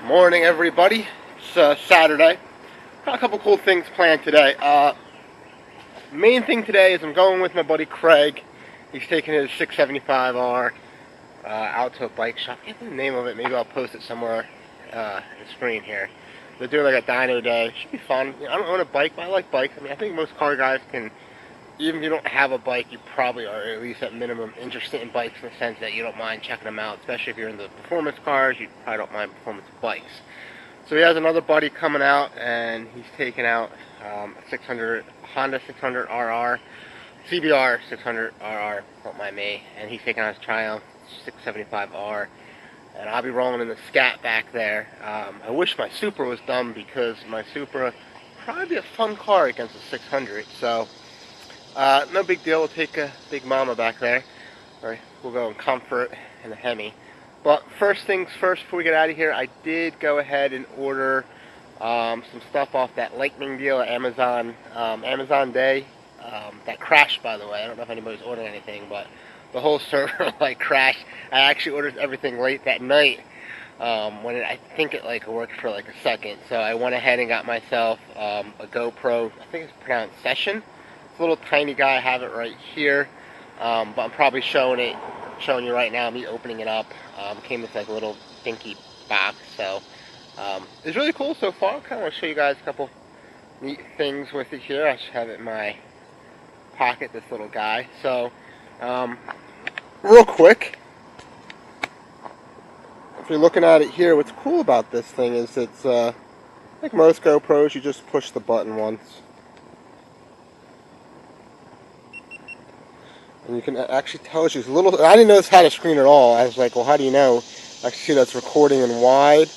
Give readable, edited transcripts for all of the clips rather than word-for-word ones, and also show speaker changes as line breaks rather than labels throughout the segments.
Morning, everybody. It's Saturday. Got a couple cool things planned today. Main thing today is I'm going with my buddy Craig. He's taking his 675R out to a bike shop. I can't think of the name of it. Maybe I'll post it somewhere in the screen here. They're doing like a dyno day. Should be fun. I don't own a bike, but I like bikes. I think most car guys can. Even if you don't have a bike, you probably are at least at minimum interested in bikes in the sense that you don't mind checking them out, especially if you're into performance cars. You probably don't mind performance bikes. So he has another buddy coming out, and he's taking out a 600 Honda 600RR, CBR 600RR, don't mind me, and he's taking out his Triumph 675R, and I'll be rolling in the Scat back there. I wish my Supra was done because my Supra probably be a fun car against a 600. So. No big deal, we'll take a Big Mama back there. Or we'll go in Comfort and a Hemi. But first things first, before we get out of here, I did go ahead and order some stuff off that Lightning deal at Amazon, Amazon Day. That crashed, by the way. I don't know if anybody's ordering anything, but the whole server crashed. I actually ordered everything late that night. I think it worked for a second. So I went ahead and got myself a Gopro, I think it's pronounced Session. Little tiny guy. I have it right here, but I'm probably showing you right now, me opening it up. Came with a little dinky box, so it's really cool so far. I kind of want to show you guys a couple neat things with it here. I should have it in my pocket, this little guy. So real quick, if you're looking at it here, what's cool about this thing is it's like most GoPros, you just push the button once. And you can actually tell it's just a little. I didn't know this had a screen at all. I was like, well, how do you know? I can see that's recording in wide.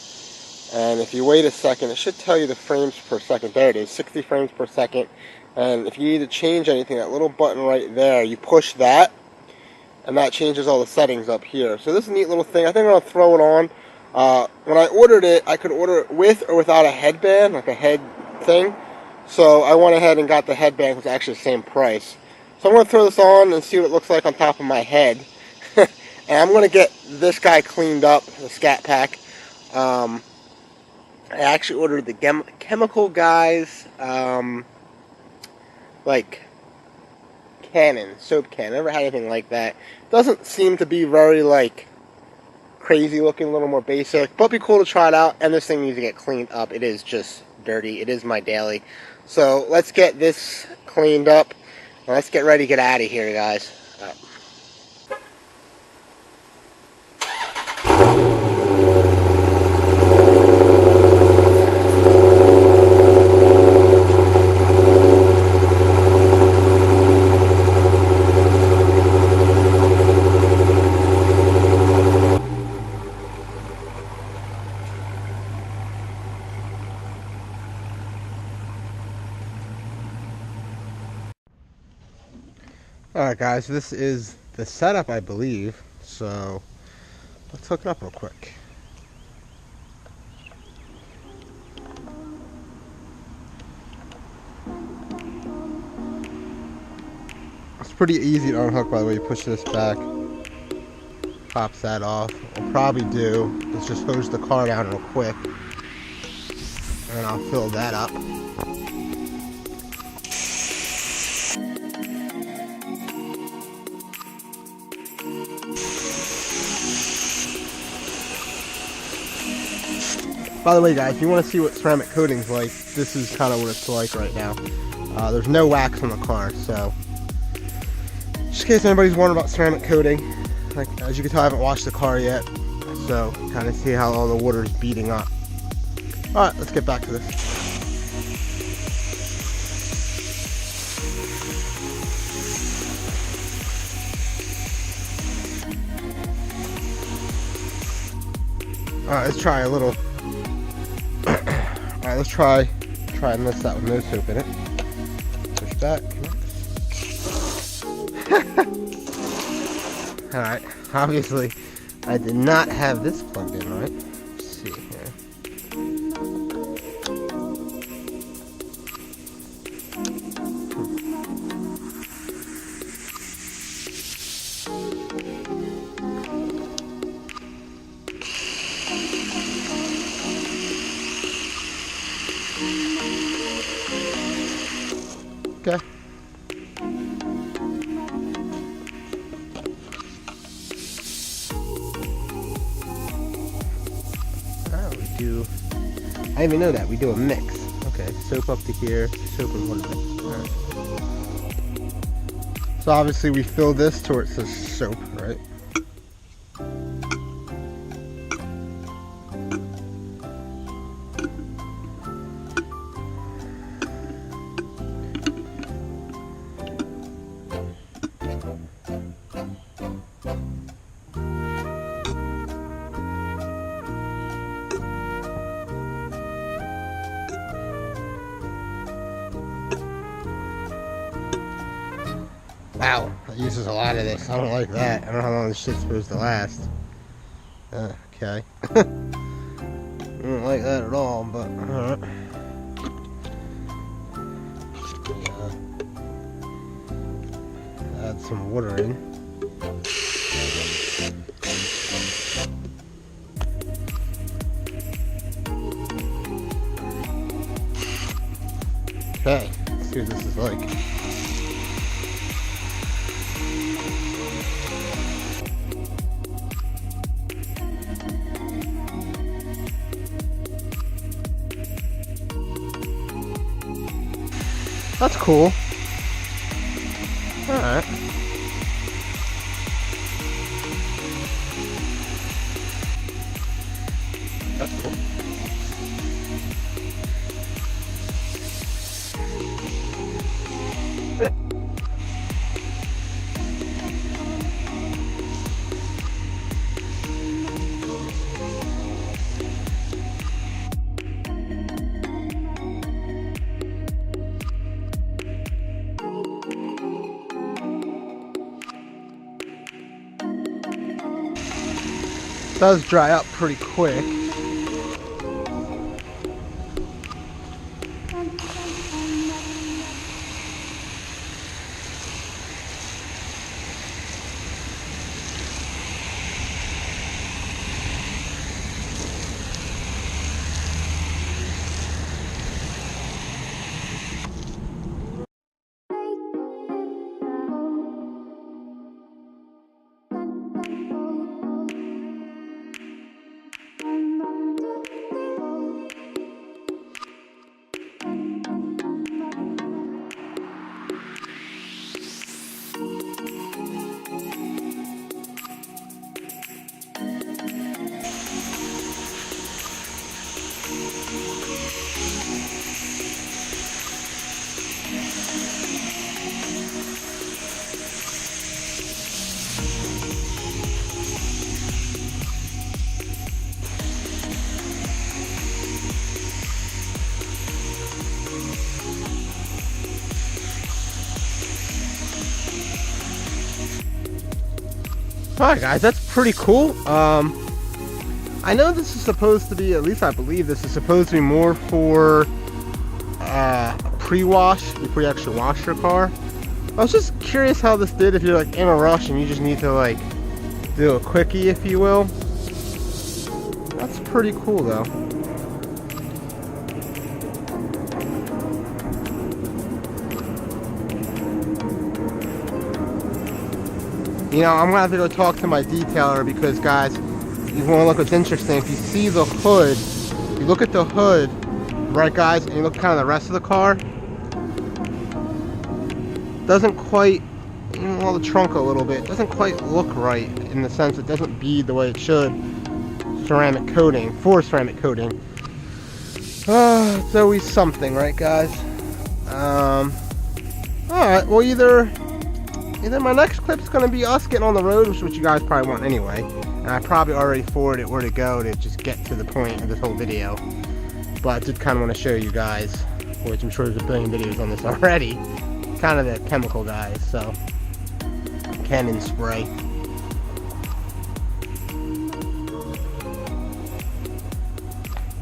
And if you wait a second, it should tell you the frames per second. There it is, 60 frames per second. And if you need to change anything, that little button right there, you push that, and that changes all the settings up here. So this is a neat little thing. I think I'm going to throw it on. When I ordered it, I could order it with or without a headband, like a head thing. So I went ahead and got the headband, which was actually the same price. So I'm going to throw this on and see what it looks like on top of my head. And I'm going to get this guy cleaned up, the Scat Pack. I actually ordered the Chemical Guys, cannon, soap can. I never had anything like that. Doesn't seem to be very, crazy looking, a little more basic. But it'd be cool to try it out. And this thing needs to get cleaned up. It is just dirty. It is my daily. So let's get this cleaned up. Let's get ready to get out of here, guys. Alright guys, this is the setup, I believe, so let's hook it up real quick. It's pretty easy to unhook, by the way. You push this back, pops that off. What I'll probably do is just hose the car down real quick, and I'll fill that up. By the way, guys, if you want to see what ceramic coating's like, this is kind of what it's like right now. There's no wax on the car, so just in case anybody's wondering about ceramic coating, as you can tell, I haven't washed the car yet, so kind of see how all the water is beating up. All right, let's get back to this. All right, let's try a little. Alright, let's try and mix that with no soap in it. Push back. Alright, obviously I did not have this plugged in, right? Let's see here. Okay. We do. I didn't even know that. We do a mix. Okay, soap up to here, soap and water mix. Alright. So obviously we fill this to where it says soap, right? Wow, that uses a lot of this. I don't like that. I don't know how long this shit's supposed to last. Okay. I don't like that at all, but alright. Add some water in. Okay, let's see what this is like. That's cool. Alright. That's cool. Does dry up pretty quick. Alright guys, that's pretty cool. I know this is supposed to be, at least I believe this is supposed to be more for a pre-wash before you actually wash your car. I was just curious how this did if you're like in a rush and you just need to like do a quickie, if you will. That's pretty cool though. You know, I'm gonna have to go talk to my detailer because, guys, you wanna look what's interesting. If you see the hood, you look at the hood, right, guys, and you look kind of the rest of the car, doesn't quite, well, the trunk a little bit, doesn't quite look right in the sense it doesn't bead the way it should. Ceramic coating, for ceramic coating. It's always something, right, guys? Alright, well, either my next clip's going to be us getting on the road, which is what you guys probably want anyway. And I probably already forwarded where to go to just get to the point of this whole video. But I did kind of want to show you guys, which I'm sure there's a billion videos on this already, kind of the chemical guys, so. Cannon spray.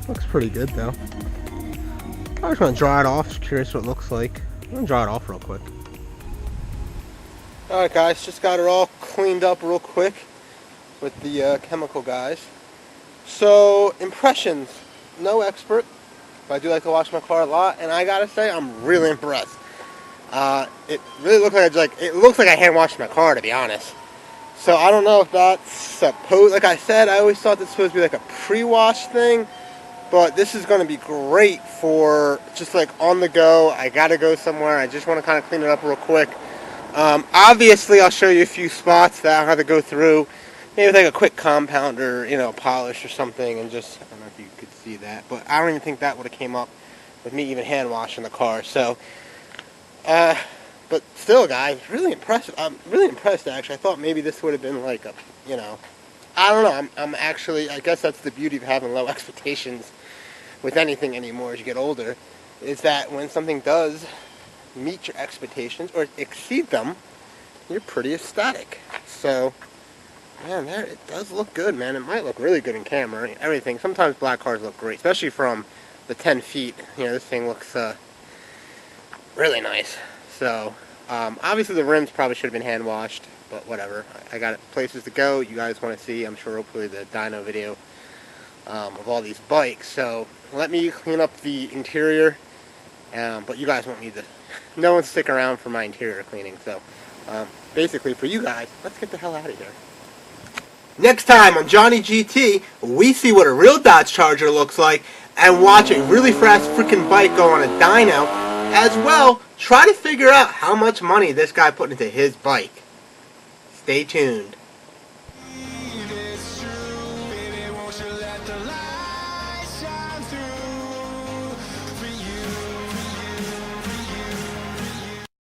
Looks pretty good though. I just want to dry it off, just curious what it looks like. I'm going to dry it off real quick. Alright guys, just got it all cleaned up real quick with the chemical guys. So, impressions. No expert, but I do like to wash my car a lot, and I gotta say, I'm really impressed. It really looked like it looks like I hand washed my car, to be honest. So I don't know if that's supposed. Like I said, I always thought this was supposed to be like a pre-wash thing, but this is going to be great for just like on the go. I gotta go somewhere. I just want to kind of clean it up real quick. Obviously, I'll show you a few spots that I'll have to go through, maybe with like a quick compound or polish or something, and just, I don't know if you could see that, but I don't even think that would have came up with me even hand washing the car. So, but still, guys, really impressive. I'm really impressed, actually. I thought maybe this would have been like a, I don't know. I'm actually, I guess that's the beauty of having low expectations with anything anymore as you get older, is that when something does meet your expectations or exceed them, you're pretty ecstatic. So, man, there, it does look good, man. It might look really good in camera. Everything. Sometimes black cars look great, especially from the 10 feet. This thing looks really nice. So, obviously the rims probably should have been hand washed, but whatever. I got places to go. You guys want to see, I'm sure, hopefully, the dyno video of all these bikes. So, let me clean up the interior. But you guys won't need to. No one's sticking around for my interior cleaning. So, basically, for you guys, let's get the hell out of here. Next time on Johnny GT, we see what a real Dodge Charger looks like and watch a really fast freaking bike go on a dyno. As well, try to figure out how much money this guy put into his bike. Stay tuned.